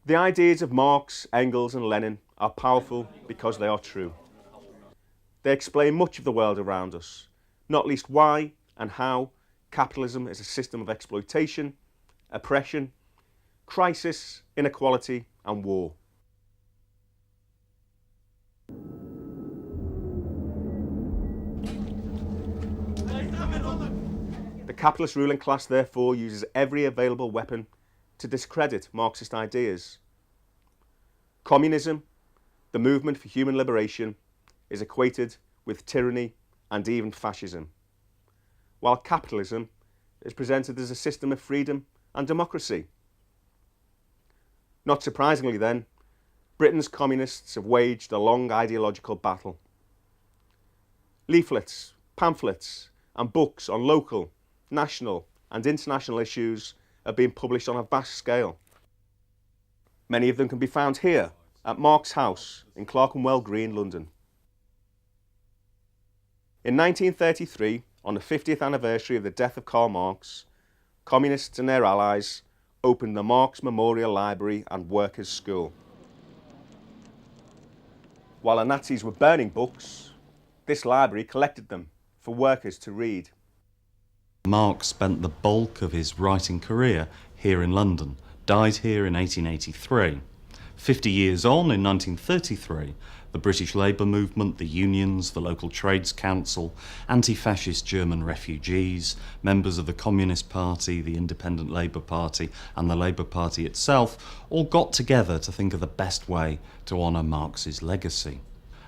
The ideas of Marx, Engels and Lenin are powerful because they are true. They explain much of the world around us, not least why and how capitalism is a system of exploitation, oppression, crisis, inequality and war. The capitalist ruling class therefore uses every available weapon to discredit Marxist ideas. Communism, the movement for human liberation, is equated with tyranny and even fascism, while capitalism is presented as a system of freedom and democracy. Not surprisingly then, Britain's communists have waged a long ideological battle. Leaflets, pamphlets and books on local, national and international issues have been published on a vast scale. Many of them can be found here at Marx House in Clerkenwell Green, London. In 1933, on the 50th anniversary of the death of Karl Marx, communists and their allies opened the Marx Memorial Library and Workers' School. While the Nazis were burning books, this library collected them for workers to read. Marx spent the bulk of his writing career here in London, died here in 1883. 50 years on, in 1933, the British Labour movement, the unions, the local trades council, anti-fascist German refugees, members of the Communist Party, the Independent Labour Party and the Labour Party itself all got together to think of the best way to honour Marx's legacy.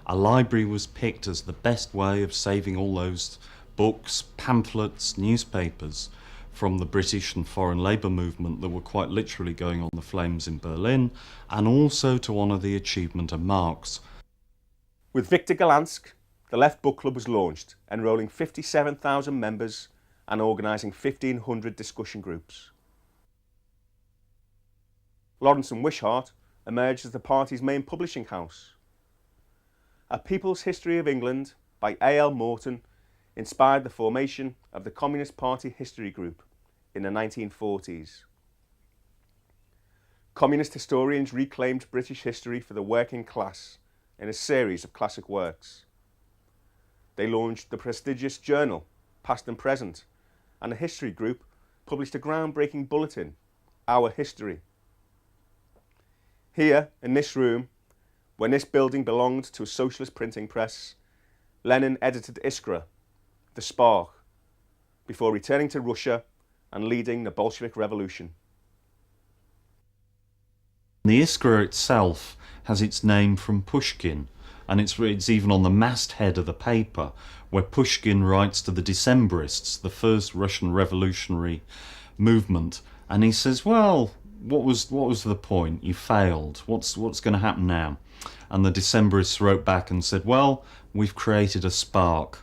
A library was picked as the best way of saving all those books, pamphlets, newspapers from the British and foreign labour movement that were quite literally going on the flames in Berlin, and also to honour the achievement of Marx. With Victor Golansk, the Left Book Club was launched, enrolling 57,000 members and organising 1,500 discussion groups. Lawrence and Wishart emerged as the party's main publishing house. A People's History of England by A.L. Morton inspired the formation of the Communist Party History Group in the 1940s. Communist historians reclaimed British history for the working class in a series of classic works. They launched the prestigious journal, Past and Present, and the History Group published a groundbreaking bulletin, Our History. Here, in this room, when this building belonged to a socialist printing press, Lenin edited Iskra, the Spark, before returning to Russia and leading the Bolshevik Revolution. The Iskra itself has its name from Pushkin, and it's even on the masthead of the paper, where Pushkin writes to the Decembrists, the first Russian revolutionary movement, and he says, well, what was the point? You failed. What's going to happen now? And the Decembrists wrote back and said, well, we've created a spark.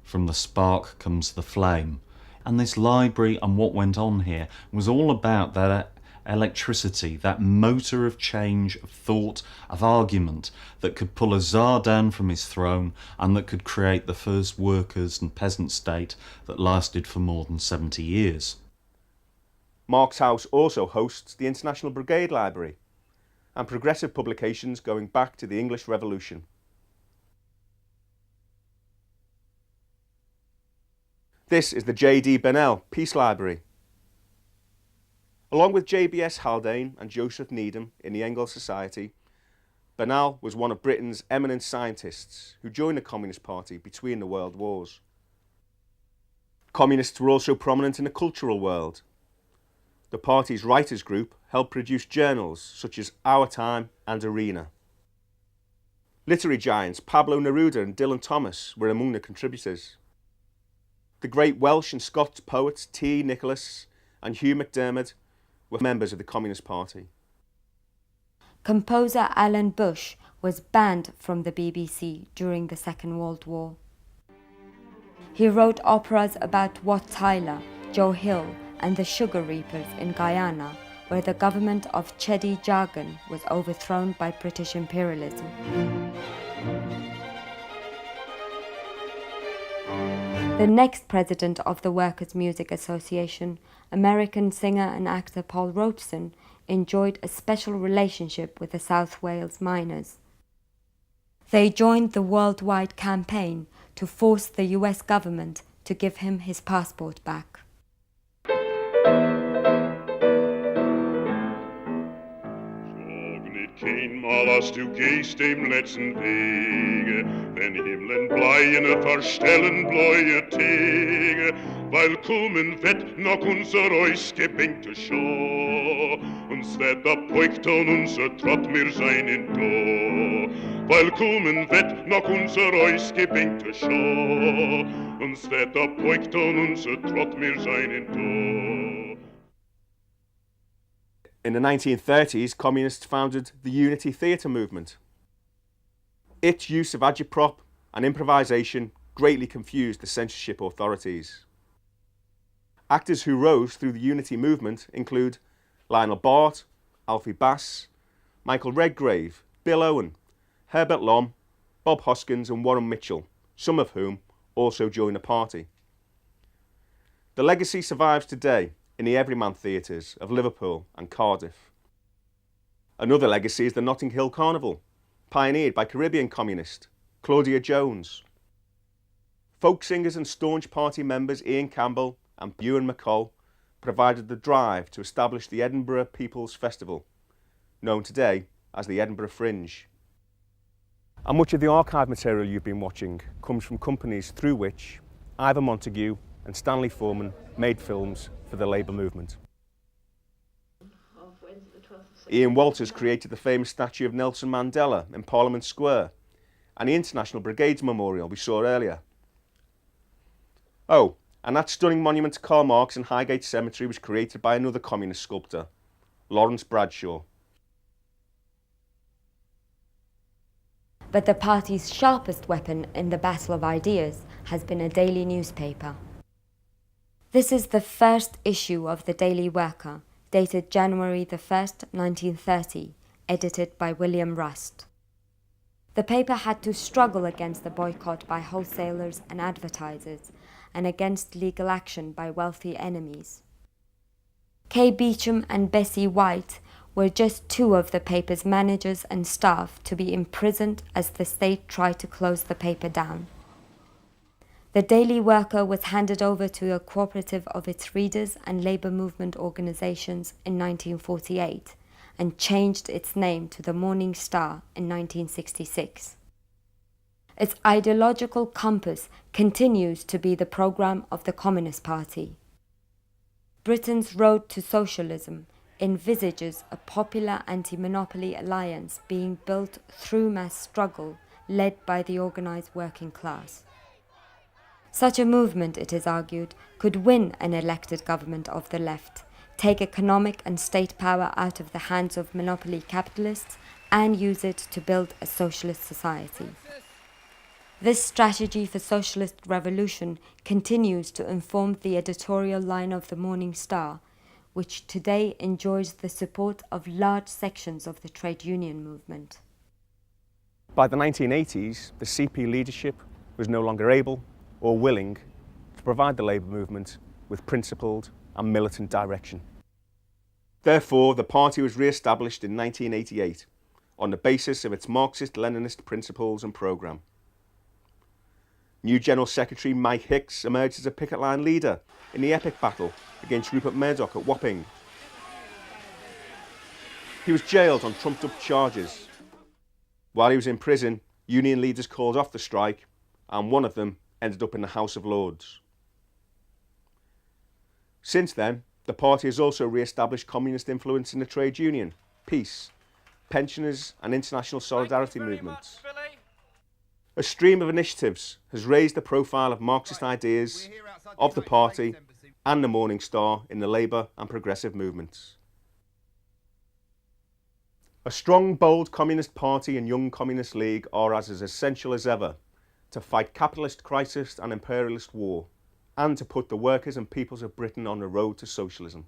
From the spark comes the flame. And this library and what went on here was all about that electricity, that motor of change, of thought, of argument that could pull a Tsar down from his throne and that could create the first workers' and peasant state that lasted for more than 70 years. Marx House also hosts the International Brigade Library and progressive publications going back to the English Revolution. This is the J.D. Bennell Peace Library. Along with J.B.S. Haldane and Joseph Needham in the Engels Society, Bennell was one of Britain's eminent scientists who joined the Communist Party between the world wars. Communists were also prominent in the cultural world. The party's writers group helped produce journals such as Our Time and Arena. Literary giants Pablo Neruda and Dylan Thomas were among the contributors. The great Welsh and Scots poets T. Nicholas and Hugh MacDiarmid were members of the Communist Party. Composer Alan Bush was banned from the BBC during the Second World War. He wrote operas about Wat Tyler, Joe Hill and the sugar reapers in Guyana, where the government of Cheddi Jagan was overthrown by British imperialism. The next president of the Workers' Music Association, American singer and actor Paul Robeson, enjoyed a special relationship with the South Wales miners. They joined the worldwide campaign to force the US government to give him his passport back. Geen malas du gehst dem letzten Wege, wenn Himmeln bleien verstellen bläue Tege, weil kommen wird noch unser euch gebenkte Schau, uns wird abbeugt und unser Trott mir sein in Do, weil kommen wird noch unser euch gebenkte Schau, uns wird abbeugt und unser Trott mir sein in Do. In the 1930s, communists founded the Unity Theatre movement. Its use of agitprop and improvisation greatly confused the censorship authorities. Actors who rose through the Unity movement include Lionel Bart, Alfie Bass, Michael Redgrave, Bill Owen, Herbert Lom, Bob Hoskins and Warren Mitchell, some of whom also joined the party. The legacy survives today in the Everyman theatres of Liverpool and Cardiff. Another legacy is the Notting Hill Carnival, pioneered by Caribbean communist Claudia Jones. Folk singers and staunch party members Ian Campbell and Ewan McCall provided the drive to establish the Edinburgh People's Festival, known today as the Edinburgh Fringe. And much of the archive material you've been watching comes from companies through which Ivor Montague and Stanley Foreman made films for the Labour movement. Ian Walters created the famous statue of Nelson Mandela in Parliament Square and the International Brigades Memorial we saw earlier. Oh, and that stunning monument to Karl Marx in Highgate Cemetery was created by another communist sculptor, Lawrence Bradshaw. But the party's sharpest weapon in the battle of ideas has been a daily newspaper. This is the first issue of the Daily Worker, dated January the 1st, 1930, edited by William Rust. The paper had to struggle against the boycott by wholesalers and advertisers, and against legal action by wealthy enemies. Kay Beecham and Bessie White were just two of the paper's managers and staff to be imprisoned as the state tried to close the paper down. The Daily Worker was handed over to a cooperative of its readers and labour movement organisations in 1948 and changed its name to the Morning Star in 1966. Its ideological compass continues to be the programme of the Communist Party. Britain's road to socialism envisages a popular anti-monopoly alliance being built through mass struggle led by the organised working class. Such a movement, it is argued, could win an elected government of the left, take economic and state power out of the hands of monopoly capitalists, and use it to build a socialist society. This strategy for socialist revolution continues to inform the editorial line of the Morning Star, which today enjoys the support of large sections of the trade union movement. By the 1980s, the CP leadership was no longer able or willing to provide the labour movement with principled and militant direction. Therefore, the party was re-established in 1988 on the basis of its Marxist-Leninist principles and programme. New General Secretary Mike Hicks emerged as a picket line leader in the epic battle against Rupert Murdoch at Wapping. He was jailed on trumped-up charges. While he was in prison, union leaders called off the strike, and one of them ended up in the House of Lords. Since then, the party has also re-established communist influence in the trade union, peace, pensioners and international solidarity movements. A stream of initiatives has raised the profile of Marxist ideas, of the party and the Morning Star in the labour and progressive movements. A strong, bold Communist Party and young Communist League are as essential as ever to fight capitalist crisis and imperialist war, and to put the workers and peoples of Britain on the road to socialism.